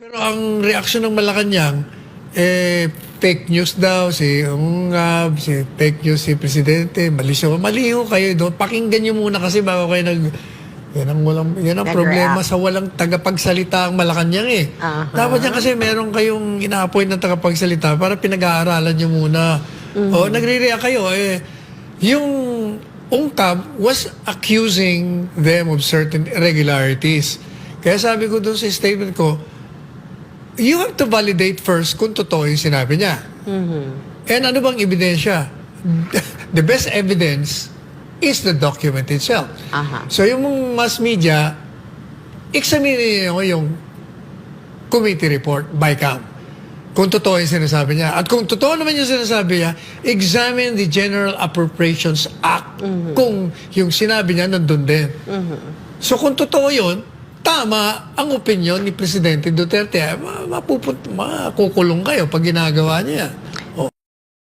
Pero ang reaksyon ng Malacanang, fake news daw, si Ungab, si fake news si Presidente, mali siya. Mali ho kayo doon. Pakinggan nyo muna kasi bago kayo yan ang problema sa walang tagapagsalita ang Malacanang eh. Dapat yan kasi meron kayong ina-appoint ng tagapagsalita para pinag-aaralan nyo muna. O nagre-react kayo yung Ungab was accusing them of certain irregularities. Kaya sabi ko doon sa statement ko, you have to validate first kung totoo yung sinabi niya. And ano bang ebidensya? The best evidence is the document itself. So yung mass media, examine niyo yung committee report by CAM. Kung totoo yung sinasabi niya. At kung totoo naman yung sinasabi niya, examine the General Appropriations Act. Kung yung sinabi niya nandun din. So kung totoo yun, tama ang opinion ni Presidente Duterte. Makukulong kayo pag ginagawa niya.